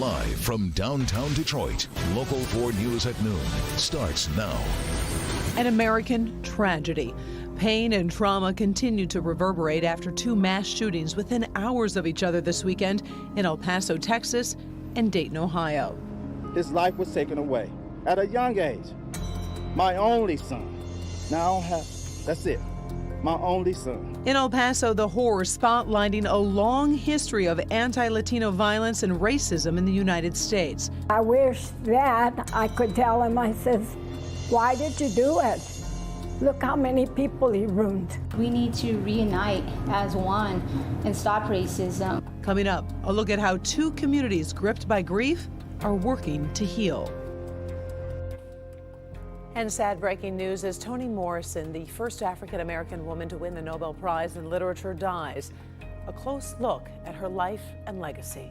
Live from downtown Detroit, Local 4 News at noon starts now. An American tragedy. Pain and trauma continue to reverberate after two mass shootings within hours of each other this weekend in El Paso, Texas, and Dayton, Ohio. His life was taken away at a young age. My only son. Now I don't have, that's it, my only son. In El Paso, the horror spotlighting a long history of anti-Latino violence and racism in the United States. I wish that I could tell him, I says, why did you do it? Look how many people he ruined. We need to reunite as one and stop racism. Coming up, a look at how two communities gripped by grief are working to heal. And sad breaking news as Toni Morrison, the first African-American woman to win the Nobel Prize in Literature, dies. A close look at her life and legacy.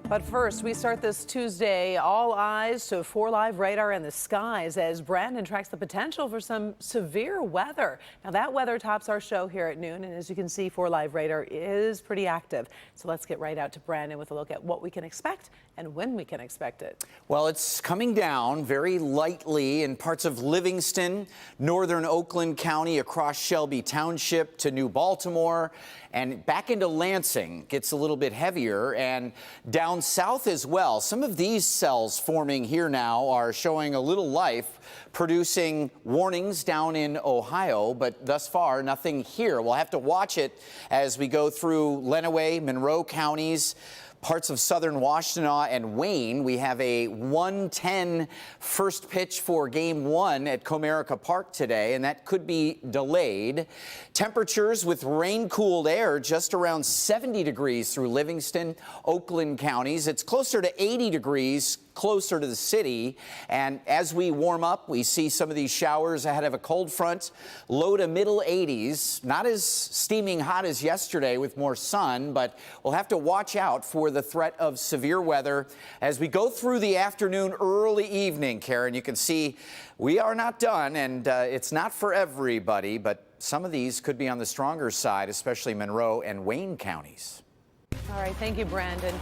But first, we start this Tuesday, all eyes to 4 Live radar in the skies as Brandon tracks the potential for some severe weather. Now, that weather tops our show here at noon, and as you can see, 4 Live radar is pretty active. So let's get right out to Brandon with a look at what we can expect and when we can expect it. Well, it's coming down very lightly in parts of Livingston, northern Oakland County, across Shelby Township to New Baltimore, and back into Lansing. Gets a little bit heavier, and down south as well. Some of these cells forming here now are showing a little life, producing warnings down in Ohio, but thus far nothing here. We'll have to watch it as we go through Lenawee, Monroe counties, parts of southern Washtenaw and Wayne. We have a 1:10 first pitch for Game 1 at Comerica Park today, and that could be delayed. Temperatures with rain-cooled air just around 70 degrees through Livingston, Oakland counties. It's closer to 80 degrees closer to the city, and as we warm up, we see some of these showers ahead of a cold front. Low to middle 80s, not as steaming hot as yesterday with more sun, but we'll have to watch out for the threat of severe weather as we go through the afternoon, early evening. Karen, you can see we are not done, and it's not for everybody, but some of these could be on the stronger side, especially Monroe and Wayne counties. All right, thank you, Brandon.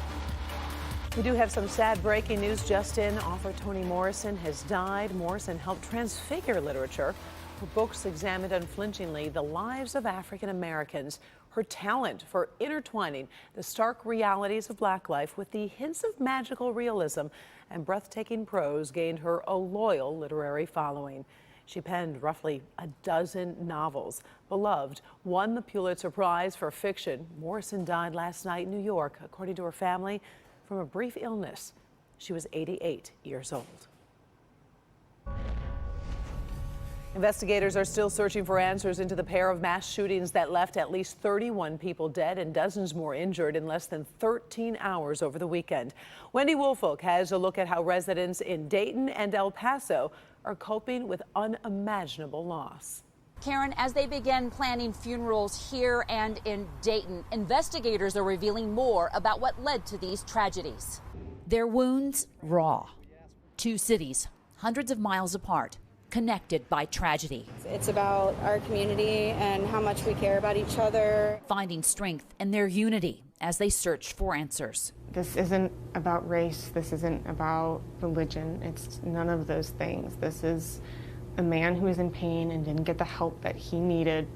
We do have some sad breaking news just in. Author Toni Morrison has died. Morrison helped transfigure literature. Her books examined unflinchingly the lives of African Americans. Her talent for intertwining the stark realities of Black life with the hints of magical realism and breathtaking prose gained her a loyal literary following. She penned roughly a dozen novels. Beloved won the Pulitzer Prize for fiction. Morrison died last night in New York, according to her family, from a brief illness. She was 88 years old. Investigators are still searching for answers into the pair of mass shootings that left at least 31 people dead and dozens more injured in less than 13 hours over the weekend. Wendy Woolfolk has a look at how residents in Dayton and El Paso are coping with unimaginable loss. Karen, as they begin planning funerals here and in Dayton, investigators are revealing more about what led to these tragedies. Their wounds raw. Two cities, hundreds of miles apart, connected by tragedy. It's about our community and how much we care about each other. Finding strength in their unity as they search for answers. This isn't about race. This isn't about religion. It's none of those things. This is a man who is in pain and didn't get the help that he needed.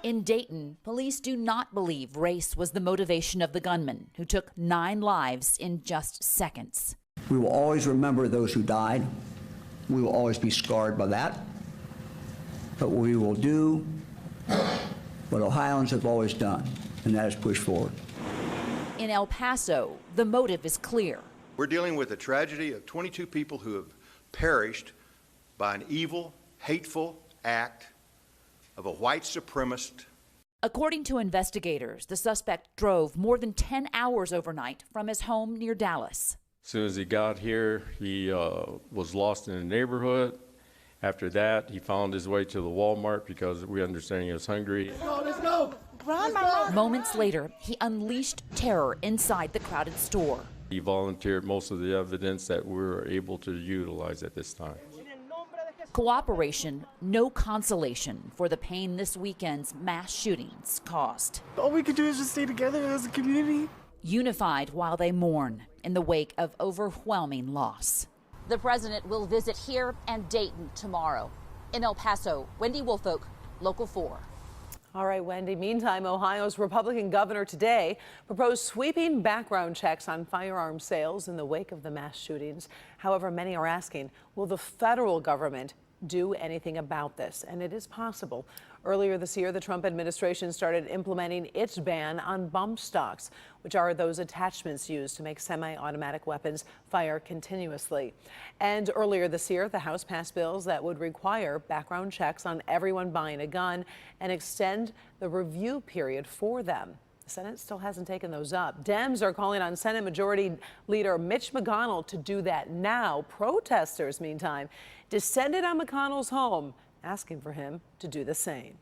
In Dayton, police do not believe race was the motivation of the gunman who took 9 lives in just seconds. We will always remember those who died. We will always be scarred by that. But we will do what Ohioans have always done, and that is push forward. In El Paso, the motive is clear. We're dealing with a tragedy of 22 people who have perished by an evil, hateful act of a white supremacist. According to investigators, the suspect drove more than 10 hours overnight from his home near Dallas. As soon as he got here, he was lost in the neighborhood. After that, he found his way to the Walmart because we understand he was hungry. Let's go. Run, Moments later, he unleashed terror inside the crowded store. He volunteered most of the evidence that we were able to utilize at this time. Cooperation, no consolation for the pain this weekend's mass shootings caused. All we could do is just stay together as a community. unified while they mourn in the wake of overwhelming loss. The president will visit here and Dayton tomorrow. In El Paso, Wendy Woolfolk, Local 4. All right, Wendy. Meantime, Ohio's Republican governor today proposed sweeping background checks on firearm sales in the wake of the mass shootings. However, many are asking, will the federal government do anything about this? And it is possible. Earlier this year, the Trump administration started implementing its ban on bump stocks, which are those attachments used to make semi-automatic weapons fire continuously. And earlier this year, the House passed bills that would require background checks on everyone buying a gun and extend the review period for them. The Senate still hasn't taken those up. Dems are calling on Senate Majority Leader Mitch McConnell to do that now. Protesters, meantime, descended on McConnell's home, asking for him to do the same.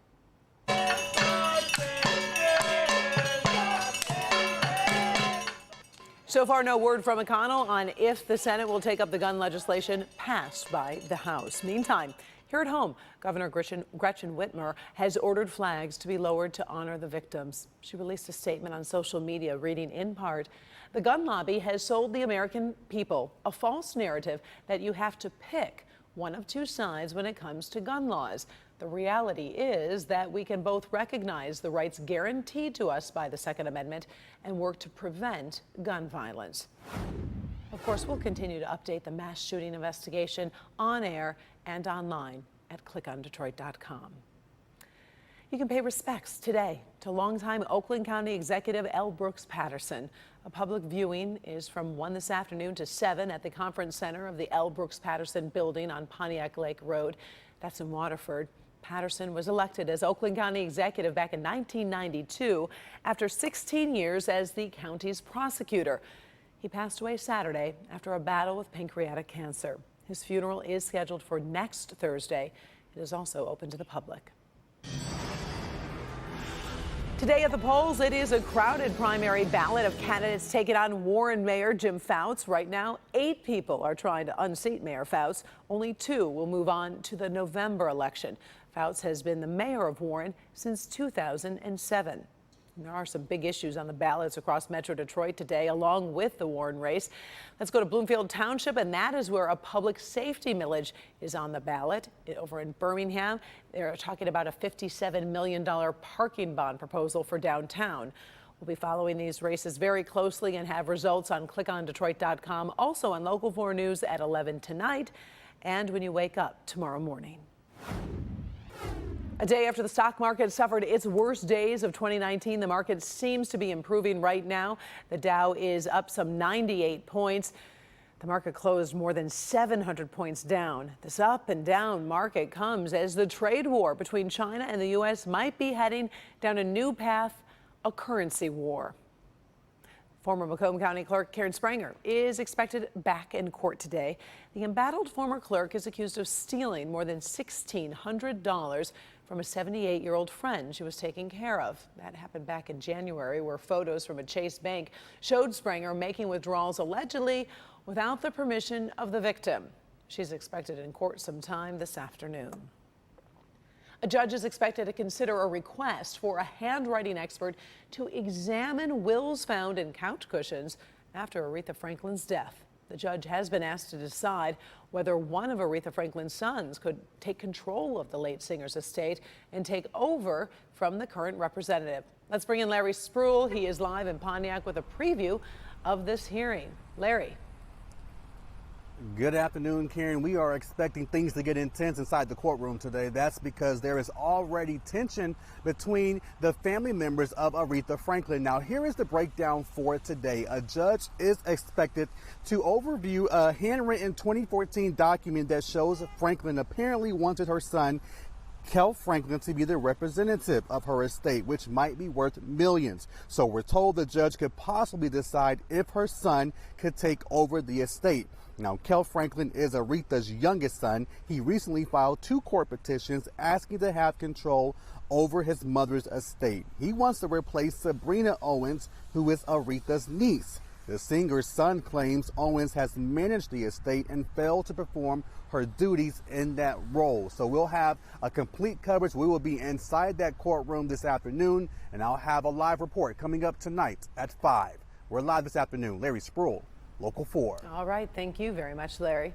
So far, no word from McConnell on if the Senate will take up the gun legislation passed by the House. Meantime, here at home, Governor Gretchen Whitmer has ordered flags to be lowered to honor the victims. She released a statement on social media reading in part, "The gun lobby has sold the American people a false narrative that you have to pick one of two sides when it comes to gun laws. The reality is that we can both recognize the rights guaranteed to us by the Second Amendment and work to prevent gun violence." Of course, we'll continue to update the mass shooting investigation on air and online at clickondetroit.com. You can pay respects today to longtime Oakland County Executive L. Brooks Patterson. A public viewing is from 1 this afternoon to 7 at the Conference Center of the L. Brooks Patterson building on Pontiac Lake Road. That's in Waterford. Patterson was elected as Oakland County Executive back in 1992 after 16 years as the county's prosecutor. He passed away Saturday after a battle with pancreatic cancer. His funeral is scheduled for next Thursday. It is also open to the public. Today at the polls, it is a crowded primary ballot of candidates taking on Warren Mayor Jim Fouts. Right now, 8 people are trying to unseat Mayor Fouts. Only 2 will move on to the November election. Fouts has been the mayor of Warren since 2007. There are some big issues on the ballots across Metro Detroit today, along with the Warren race. Let's go to Bloomfield Township, and that is where a public safety millage is on the ballot. Over in Birmingham, they're talking about a $57 million parking bond proposal for downtown. We'll be following these races very closely and have results on clickondetroit.com, also on Local 4 News at 11 tonight, and when you wake up tomorrow morning. A day after the stock market suffered its worst days of 2019, the market seems to be improving right now. The Dow is up some 98 points. The market closed more than 700 points down. This up and down market comes as the trade war between China and the U.S. might be heading down a new path, a currency war. Former Macomb County Clerk Karen Spranger is expected back in court today. The embattled former clerk is accused of stealing more than $1,600 from a 78-year-old friend she was taking care of. That happened back in January, where photos from a Chase bank showed Spranger making withdrawals allegedly without the permission of the victim. She's expected in court sometime this afternoon. A judge is expected to consider a request for a handwriting expert to examine wills found in couch cushions after Aretha Franklin's death. The judge has been asked to decide whether one of Aretha Franklin's sons could take control of the late singer's estate and take over from the current representative. Let's bring in Larry Spruill. He is live in Pontiac with a preview of this hearing. Larry. Good afternoon, Karen. We are expecting things to get intense inside the courtroom today. That's because there is already tension between the family members of Aretha Franklin. Now, here is the breakdown for today. A judge is expected to overview a handwritten 2014 document that shows Franklin apparently wanted her son, Kel Franklin, to be the representative of her estate, which might be worth millions. So we're told the judge could possibly decide if her son could take over the estate. Now, Kel Franklin is Aretha's youngest son. He recently filed 2 court petitions asking to have control over his mother's estate. He wants to replace Sabrina Owens, who is Aretha's niece. The singer's son claims Owens has managed the estate and failed to perform her duties in that role. So we'll have a complete coverage. We will be inside that courtroom this afternoon, and I'll have a live report coming up tonight at 5. We're live this afternoon. Larry Spruill, Local 4. All right. Thank you very much, Larry.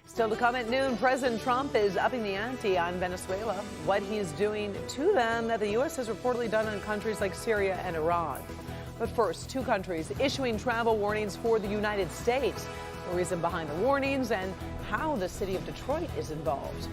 Still to come at noon, President Trump is upping the ante on Venezuela, what he's doing to them that the U.S. has reportedly done in countries like Syria and Iran. But first, two countries issuing travel warnings for the United States. The reason behind the warnings and how the city of Detroit is involved.